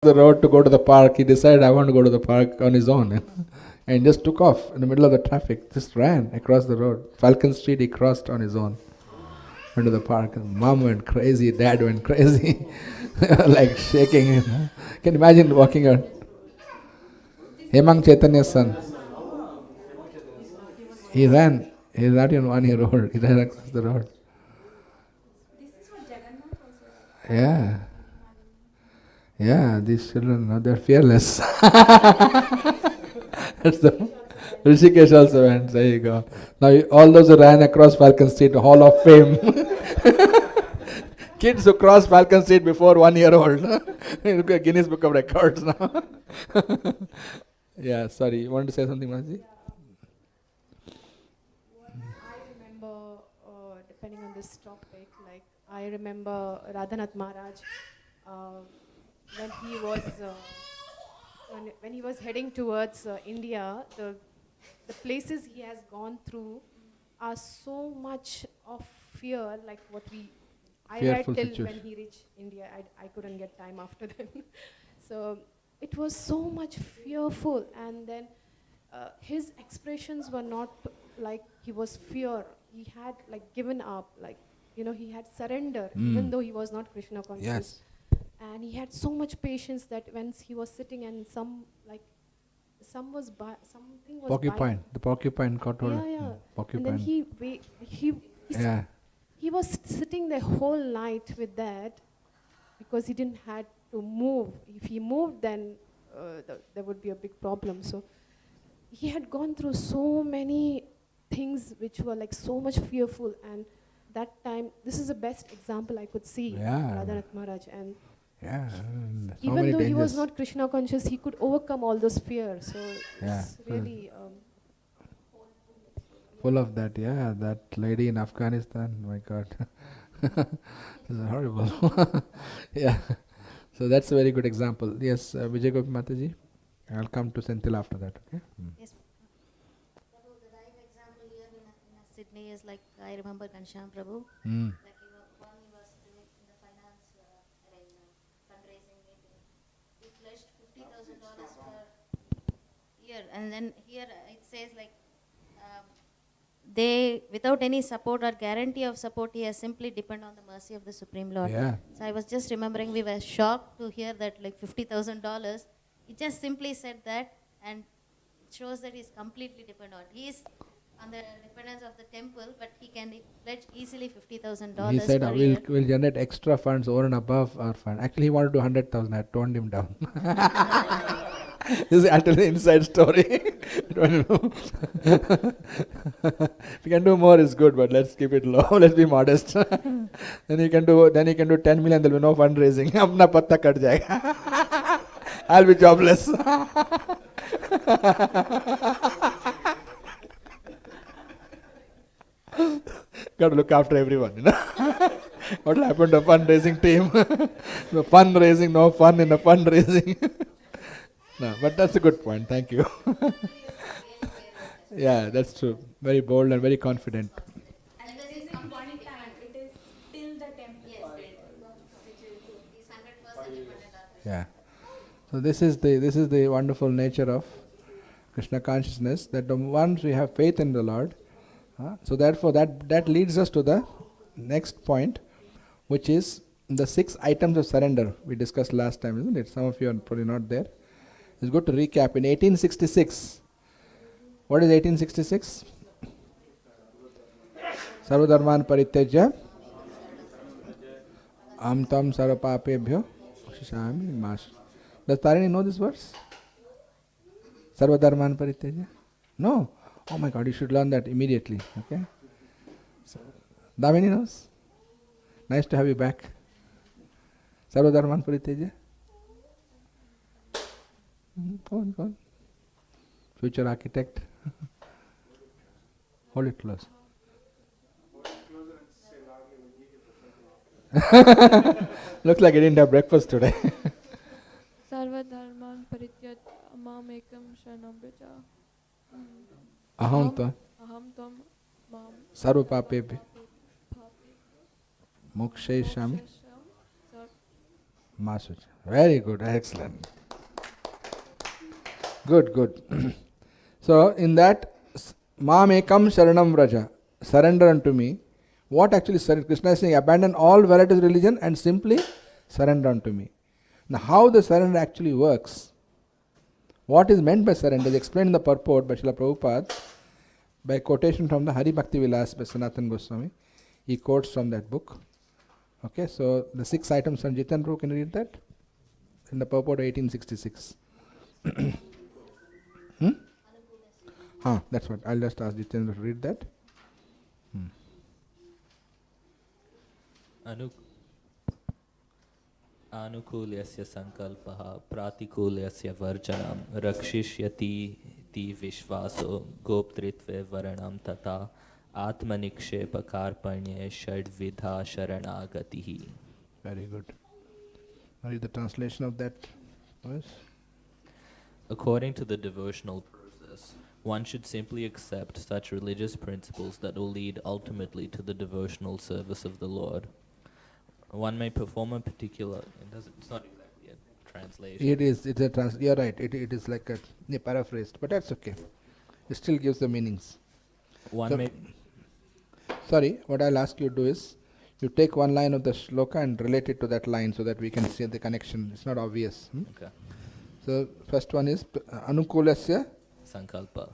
the road to go to the park. He decided I want to go to the park on his own and just took off in the middle of the traffic, just ran across the road. Falcon Street he crossed on his own, went to the park. And mom went crazy, dad went crazy, like shaking. Can you imagine walking out? Hemang Chaitanya's son. He ran. He's not even 1 year old. He ran across the road. Yeah. Yeah, these children, they're fearless. That's the Rishikesh also went. There you go. Now all those who ran across Falcon Street, Hall of Fame. Kids who crossed Falcon Street before 1 year old. Look at Guinness Book of Records now. Yeah, sorry. You want to say something, Maji? I remember, depending on this topic, like I remember Radhanath Maharaj when he was when he was heading towards India. The places he has gone through are so much of fear, like what I read Fearful till situation. when he reached India. I couldn't get time after then. So it was so much fearful, and then his expressions were not like he was fear. He had like given up, like he had surrendered, even though he was not Krishna conscious. Yes. And he had so much patience that when he was sitting and something was Porcupine. The porcupine caught hold. yeah. Porcupine. And then Yeah. he was sitting the whole night with that because he didn't had to move. If he moved, then there would be a big problem. So he had gone through so many things which were like so much fearful, and that time this is the best example I could see. Yeah. Radhanath Maharaj, and Yeah. even though he was not Krishna conscious, he could overcome all those fears. So Yeah. it's really Full of that, yeah. That lady in Afghanistan, my God. This is horrible. Yeah. So that's a very good example. Yes, Vijay Gopi Mataji. I'll come to Senthil after that, okay? Yes. Prabhu, the right example here in Sydney is like I remember Ghanshyam Prabhu. Like he was doing in the finance fundraising meeting. He pledged $50,000 per year, and then here it says like they, without any support or guarantee of support, he has simply depend on the mercy of the Supreme Lord. Yeah. So I was just remembering, we were shocked to hear that like $50,000. He just simply said that, and it shows that he's completely dependent. He is on the dependence of the temple, but he can pledge easily $50,000. He said, per we'll year. generate extra funds over and above our fund. Actually, he wanted to do 100,000. I toned him down. This is actually the inside story. If you can do more, it's good, but let's keep it low. Let's be modest. Then you can do 10 million. There will be no fundraising. Apna patta kat jayega. I'll be jobless. Got to look after everyone, What will happen to the fundraising team? No fundraising, no fun in the fundraising. No, but that's a good point. Thank you. Yeah, that's true. Very bold and very confident. And this is one time, it is till the temple. Yes, he's 100% dependent on this. Yeah. So this is the wonderful nature of Krishna consciousness, that the once we have faith in the Lord, so therefore that leads us to the next point, which is the 6 items of surrender we discussed last time, isn't it? Some of you are probably not there. It's good to recap. In 1866, what is 1866? Sarvadharman Parityajya Amtam Sarvapapebhyo Shishami Mas. Does Tarini know this verse? Sarvadharman Parityajya? No? Oh my God, you should learn that immediately. Okay? So, Damini knows? Nice to have you back. Sarvadharman Parityajya? Go on. Future architect. Hold it close. Looks like he didn't have breakfast today. Sarvadharman parityaj amam ekam shanam vraja. Aham tvam sarvapapebhyo mokshayishami Masucha. Very good, excellent. Good, good. So, in that, Mam Ekam Sharanam Vraja, surrender unto me. What actually surrender? Krishna is saying, abandon all varieties of religion and simply surrender unto me. Now, how the surrender actually works, what is meant by surrender is explained in the purport by Srila Prabhupada by quotation from the Hari Bhakti Vilas by Sanatana Goswami. He quotes from that book. Okay, so the 6 items from Jitendra Prabhu, can you read that? In the purport of 1866. That's what. I'll just ask Jitendra to read that. Anukulyasya sankalpaha pratikulyasya varjanam rakshishyati ti vishvaso goptritve varanam tata atmanikshepa karpanye shadvidha sharanagatihi. Very good. Now read the translation of that verse. According to the devotional process, one should simply accept such religious principles that will lead ultimately to the devotional service of the Lord. One may perform a particular... It's not exactly a translation. It is. It's a you're right. It is like a paraphrased, but that's okay. It still gives the meanings. Sorry, what I'll ask you to do is, you take one line of the shloka and relate it to that line so that we can see the connection. It's not obvious. Okay. So first one is Anukulasya Sankalpa,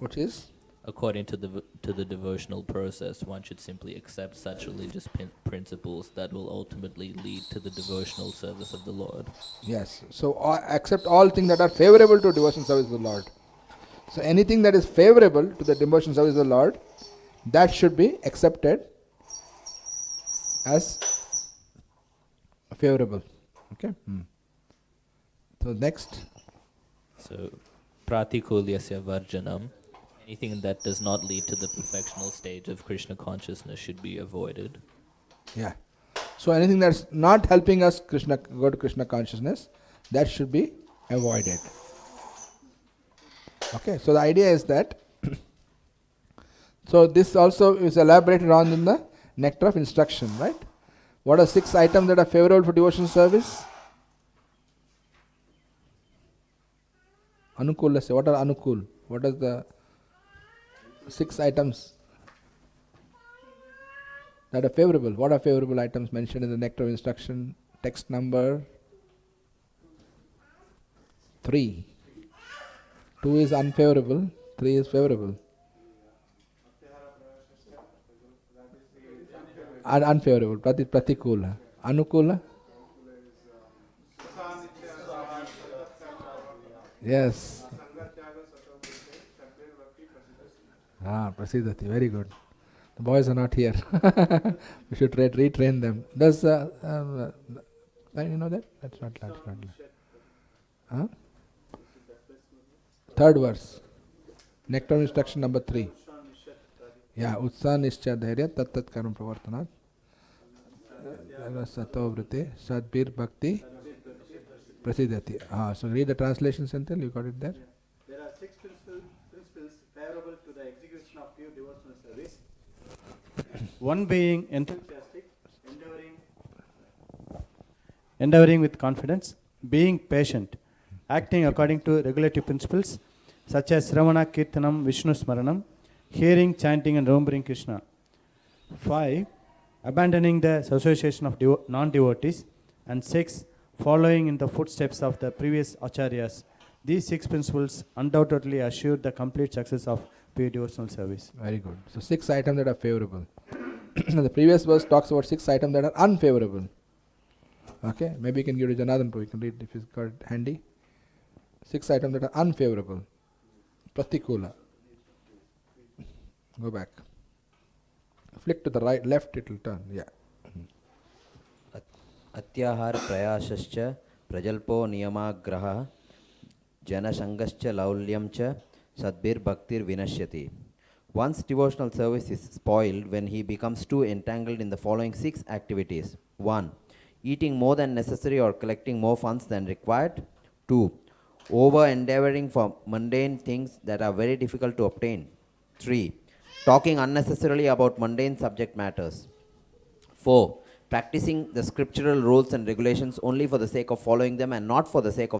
which is according to the devotional process, one should simply accept such religious principles that will ultimately lead to the devotional service of the Lord. Yes. So accept all things that are favorable to devotional service of the Lord. So anything that is favorable to the devotional service of the Lord, that should be accepted as favorable. Okay. So next. So pratikulyasya varjanam. Anything that does not lead to the perfectional stage of Krishna consciousness should be avoided. Yeah. So anything that's not helping us go to Krishna consciousness, that should be avoided. Okay. So the idea is that so this also is elaborated on in the nectar of instruction, right? What are 6 items that are favorable for devotional service? Anukulasya. What are anukul? What is the 6 items that are favorable? What are favorable items mentioned in the nectar of instruction? Text number 3. 2 is unfavorable, 3 is favorable. Unfavorable, pratikula. Anukula? Yes. Prasidhati, very good. The boys are not here. We should retrain them. Does you know that? That's not. Huh? 3rd verse. Nectar instruction number 3. Yeah, Utsa Nishcha Dhairya Tat Tat Karam Pravartanat Sato Vrite Sadbir Bhakti Prasidhati. So read the translation, Senthil. You got it there? There are 6 principles favorable to the execution of pure devotional service. One being enthusiastic, endeavoring with confidence, being patient, acting according to regulative principles such as Sravana, Kirtanam, Vishnu Smaranam, hearing, chanting and remembering Krishna. 5. Abandoning the association of non-devotees. And 6. Following in the footsteps of the previous acharyas. These 6 principles undoubtedly assure the complete success of pure devotional service. Very good. So 6 items that are favorable. The previous verse talks about 6 items that are unfavorable. Okay, maybe you can give it to Janardhan Prabhu. You can read if he's got it handy. 6 items that are unfavorable. Pratikula. Go back. Flick to the right, left, it will turn. Yeah. Atyahar prayasascha prajalpo niyamagraha janasangascha laulyamcha sadbir bhaktir vinashyati. One's devotional service is spoiled when he becomes too entangled in the following 6 activities. 1. Eating more than necessary or collecting more funds than required. 2. Over-endeavoring for mundane things that are very difficult to obtain. 3. Talking unnecessarily about mundane subject matters. 4. practicing the scriptural rules and regulations only for the sake of following them and not for the sake of